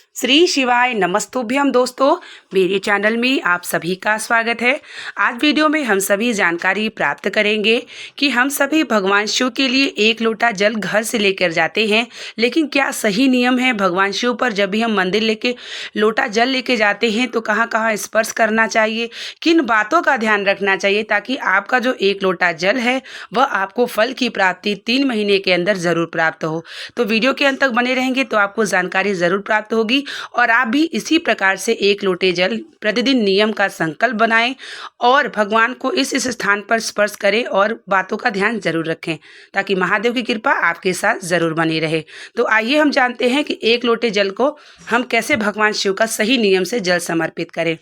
श्री शिवाय नमस्तुभ्यम दोस्तों, मेरे चैनल में आप सभी का स्वागत है। आज वीडियो में हम सभी जानकारी प्राप्त करेंगे कि हम सभी भगवान शिव के लिए एक लोटा जल घर से लेकर जाते हैं, लेकिन क्या सही नियम है भगवान शिव पर जब भी हम मंदिर लेके लोटा जल लेके जाते हैं तो कहाँ कहाँ स्पर्श करना चाहिए, किन बातों का ध्यान रखना चाहिए ताकि आपका जो एक लोटा जल है वह आपको फल की प्राप्ति 3 महीने के अंदर ज़रूर प्राप्त हो। तो वीडियो के अंत तक बने रहेंगे तो आपको जानकारी ज़रूर प्राप्त होगी और आप भी इसी प्रकार से एक लोटे जल प्रतिदिन नियम का संकल्प बनाएं और भगवान को इस स्थान पर स्पर्श करें और बातों का ध्यान जरूर रखें ताकि महादेव की कृपा आपके साथ जरूर बनी रहे। तो आइए हम जानते हैं कि एक लोटे जल को हम कैसे भगवान शिव का सही नियम से जल समर्पित करें।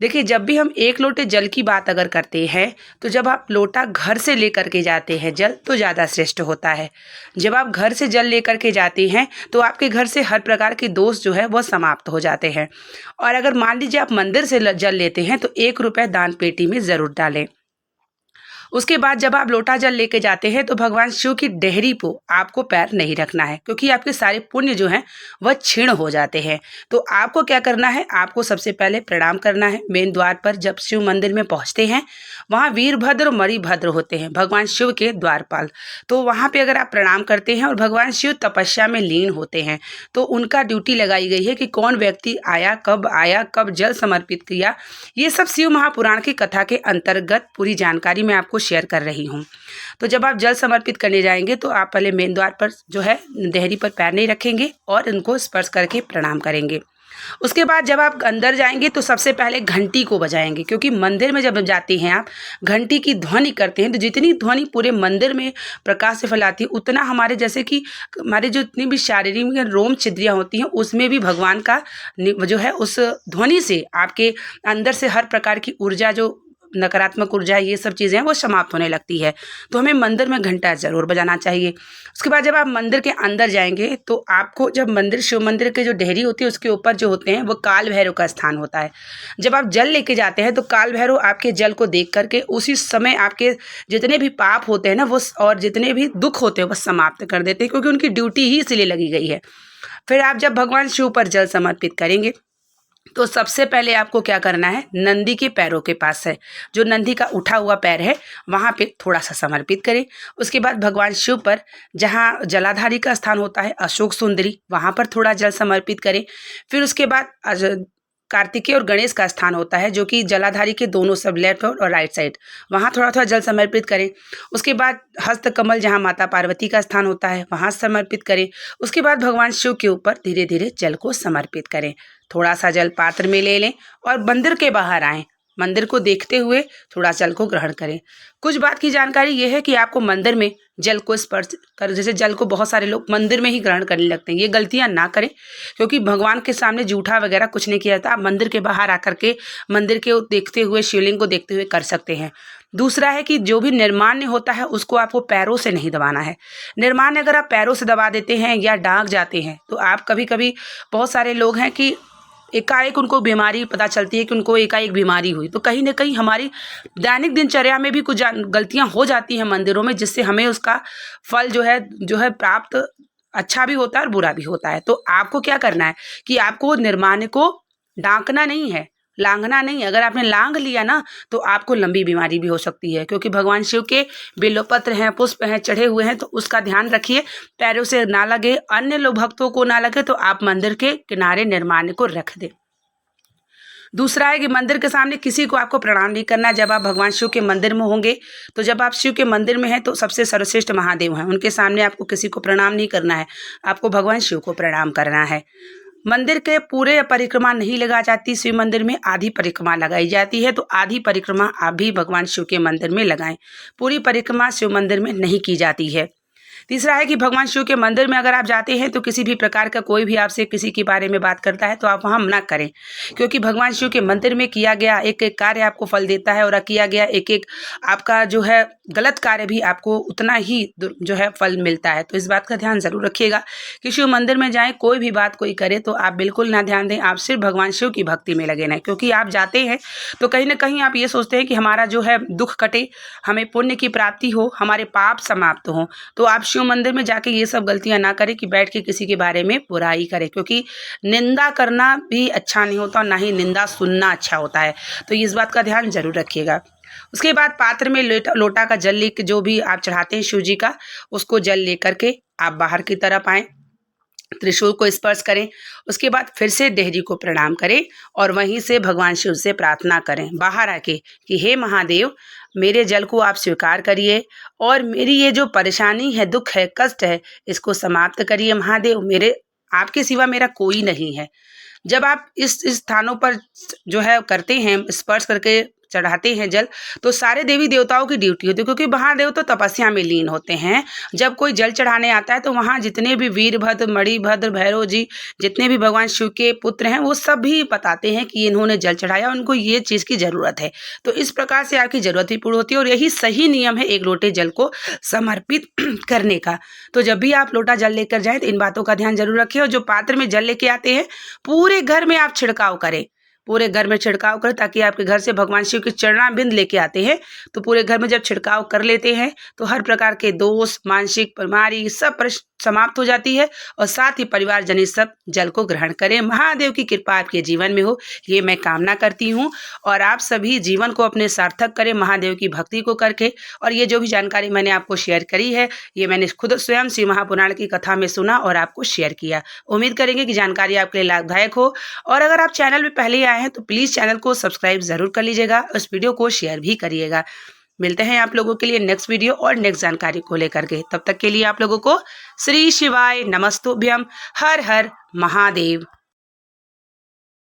देखिए, जब भी हम एक लोटे जल की बात अगर करते हैं तो जब आप लोटा घर से लेकर के जाते हैं जल तो ज़्यादा श्रेष्ठ होता है। जब आप घर से जल लेकर के जाते हैं तो आपके घर से हर प्रकार के दोष जो है वह समाप्त हो जाते हैं। और अगर मान लीजिए आप मंदिर से जल लेते हैं तो 1 रुपये दान पेटी में ज़रूर डालें। उसके बाद जब आप लोटा जल लेके जाते हैं तो भगवान शिव की डेहरी को आपको पैर नहीं रखना है, क्योंकि आपके सारे पुण्य जो हैं वह क्षीण हो जाते हैं। तो आपको क्या करना है, आपको सबसे पहले प्रणाम करना है। मेन द्वार पर जब शिव मंदिर में पहुंचते हैं वहाँ वीरभद्र और मणिभद्र होते हैं, भगवान शिव के द्वारपाल। तो वहाँ पे अगर आप प्रणाम करते हैं और भगवान शिव तपस्या में लीन होते हैं तो उनका ड्यूटी लगाई गई है कि कौन व्यक्ति आया, कब जल समर्पित किया, ये सब शिव महापुराण की कथा के अंतर्गत पूरी जानकारी मैं आपको शेयर कर रही हूँ। तो जब आप जल समर्पित करने जाएंगे तो आप पहले मेन द्वार पर जो है देहरी पर पैर नहीं रखेंगे और उनको स्पर्श करके प्रणाम करेंगे। उसके बाद जब आप अंदर जाएंगे तो सबसे पहले घंटी को बजाएंगे, क्योंकि मंदिर में जब जाते हैं आप घंटी की ध्वनि करते हैं तो जितनी ध्वनि पूरे मंदिर में प्रकाश से फैलाती है उतना हमारे जैसे कि हमारे जो इतनी भी शारीरिक रोम छिद्रियाँ होती हैं उसमें भी भगवान का जो है उस ध्वनि से आपके अंदर से हर प्रकार की ऊर्जा, जो नकारात्मक ऊर्जा है, ये सब चीज़ें हैं वो समाप्त होने लगती है। तो हमें मंदिर में घंटा ज़रूर बजाना चाहिए। उसके बाद जब आप मंदिर के अंदर जाएंगे तो आपको जब मंदिर शिव मंदिर के जो डेहरी होती है उसके ऊपर जो होते हैं वो काल भैरव का स्थान होता है। जब आप जल लेके जाते हैं तो काल भैरव आपके जल को देख करके उसी समय आपके जितने भी पाप होते हैं ना वो और जितने भी दुख होते हैं वो समाप्त कर देते हैं, क्योंकि उनकी ड्यूटी ही इसलिए लगी गई है। फिर आप जब भगवान शिव पर जल समर्पित करेंगे तो सबसे पहले आपको क्या करना है, नंदी के पैरों के पास है जो नंदी का उठा हुआ पैर है वहाँ पे थोड़ा सा समर्पित करें। उसके बाद भगवान शिव पर जहाँ जलाधारी का स्थान होता है अशोक सुंदरी, वहाँ पर थोड़ा जल समर्पित करें। फिर उसके बाद कार्तिकेय और गणेश का स्थान होता है जो कि जलाधारी के दोनों सब लेफ्ट और राइट साइड, वहाँ थोड़ा थोड़ा जल समर्पित करें। उसके बाद हस्त कमल जहाँ माता पार्वती का स्थान होता है वहाँ समर्पित करें। उसके बाद भगवान शिव के ऊपर धीरे धीरे जल को समर्पित करें। थोड़ा सा जल पात्र में ले लें और मंदिर के बाहर आएँ। मंदिर को देखते हुए थोड़ा जल को ग्रहण करें। कुछ बात की जानकारी ये है कि आपको मंदिर में जल को स्पर्श कर, जैसे जल को बहुत सारे लोग मंदिर में ही ग्रहण करने लगते हैं, ये गलतियां ना करें, क्योंकि भगवान के सामने जूठा वगैरह कुछ नहीं किया जाता। आप मंदिर के बाहर आकर के मंदिर के देखते हुए, शिवलिंग को देखते हुए कर सकते हैं। दूसरा है कि जो भी निर्माल्य होता है उसको आपको पैरों से नहीं दबाना है। निर्माल्य अगर आप पैरों से दबा देते हैं या डांग जाते हैं तो आप कभी कभी, बहुत सारे लोग हैं कि एकाएक उनको बीमारी पता चलती है कि उनको एकाएक बीमारी हुई, तो कहीं ना कहीं हमारी दैनिक दिनचर्या में भी कुछ गलतियां हो जाती हैं मंदिरों में, जिससे हमें उसका फल जो है प्राप्त अच्छा भी होता है और बुरा भी होता है। तो आपको क्या करना है कि आपको निर्माण को डांकना नहीं है, लांघना नहीं। अगर आपने लांघ लिया ना तो आपको लंबी बीमारी भी हो सकती है, क्योंकि भगवान शिव के बिल्वपत्र हैं, पुष्प हैं, चढ़े हुए हैं, तो उसका ध्यान रखिए, पैरों से ना लगे, अन्य लोग भक्तों को ना लगे। तो आप मंदिर के किनारे निर्माल्य को रख दें। दूसरा है कि मंदिर के सामने किसी को आपको प्रणाम नहीं करना। जब आप भगवान शिव के मंदिर में होंगे तो जब आप शिव के मंदिर में हैं तो सबसे सर्वश्रेष्ठ महादेव हैं, उनके सामने आपको किसी को प्रणाम नहीं करना है, आपको भगवान शिव को प्रणाम करना है। मंदिर के पूरे परिक्रमा नहीं लगा जाती, शिव मंदिर में आधी परिक्रमा लगाई जाती है, तो आधी परिक्रमा आप भी भगवान शिव के मंदिर में लगाएं। पूरी परिक्रमा शिव मंदिर में नहीं की जाती है। तीसरा है कि भगवान शिव के मंदिर में अगर आप जाते हैं तो किसी भी प्रकार का कोई भी आपसे किसी के बारे में बात करता है तो आप वहाँ मना करें, क्योंकि भगवान शिव के मंदिर में किया गया एक एक कार्य आपको फल देता है और किया गया एक एक आपका जो है गलत कार्य भी आपको उतना ही जो है फल मिलता है। तो इस बात का ध्यान जरूर रखिएगा कि शिव मंदिर में जाएं, कोई भी बात कोई करे तो आप बिल्कुल ना ध्यान दें, आप सिर्फ भगवान शिव की भक्ति में लगे रहें, क्योंकि आप जाते हैं तो कहीं ना कहीं आप ये सोचते हैं कि हमारा जो है दुख कटे, हमें पुण्य की प्राप्ति हो, हमारे पाप समाप्त हों। तो आप शिव मंदिर में जाके ये सब गलतियां ना करें कि बैठ के किसी के बारे में बुराई करें, क्योंकि निंदा करना भी अच्छा नहीं होता और ना ही निंदा सुनना अच्छा होता है। तो इस बात का ध्यान जरूर रखिएगा। उसके बाद पात्र में लोटा का जल लेकर, जो भी आप चढ़ाते हैं शिव जी का, उसको जल लेकर के आप बाहर की तरफ आएँ, त्रिशूल को स्पर्श करें। उसके बाद फिर से देहरी को प्रणाम करें और वहीं से भगवान शिव से प्रार्थना करें बाहर आके कि हे महादेव, मेरे जल को आप स्वीकार करिए और मेरी ये जो परेशानी है, दुख है, कष्ट है, इसको समाप्त करिए महादेव। मेरे आपके सिवा मेरा कोई नहीं है। जब आप इस स्थानों पर जो है करते हैं, स्पर्श करके चढ़ाते हैं जल, तो सारे देवी देवताओं की ड्यूटी होती है, क्योंकि महादेव तो तपस्या में लीन होते हैं। जब कोई जल चढ़ाने आता है तो वहाँ जितने भी वीरभद्र, मणिभद्र, भैरव जी, जितने भी भगवान शिव के पुत्र हैं, वो सब भी बताते हैं कि इन्होंने जल चढ़ाया, उनको ये चीज़ की ज़रूरत है। तो इस प्रकार से आपकी ज़रूरत भी पूरी होती है और यही सही नियम है एक लोटे जल को समर्पित करने का। तो जब भी आप लोटा जल लेकर जाएं तो इन बातों का ध्यान जरूर रखें। और जो पात्र में जल लेके आते हैं, पूरे घर में आप छिड़काव करें, पूरे घर में छिड़काव करें, ताकि आपके घर से भगवान शिव की चरणामृत लेके आते हैं तो पूरे घर में जब छिड़काव कर लेते हैं तो हर प्रकार के दोष, मानसिक बीमारी सब समाप्त हो जाती है और साथ ही परिवार जनित सब जल को ग्रहण करें। महादेव की कृपा आपके जीवन में हो, ये मैं कामना करती हूँ और आप सभी जीवन को अपने सार्थक करें महादेव की भक्ति को करके। और ये जो भी जानकारी मैंने आपको शेयर करी है, ये मैंने खुद स्वयं शिव महापुराण की कथा में सुना और आपको शेयर किया। उम्मीद करेंगे कि जानकारी आपके लिए लाभदायक हो। और अगर आप चैनल में पहले आए हैं तो प्लीज़ चैनल को सब्सक्राइब ज़रूर कर लीजिएगा, उस वीडियो को शेयर भी करिएगा। मिलते हैं आप लोगों के लिए नेक्स्ट वीडियो और नेक्स्ट जानकारी को लेकर के। तब तक के लिए आप लोगों को श्री शिवाय नमस्तुभ्यम। हर हर महादेव।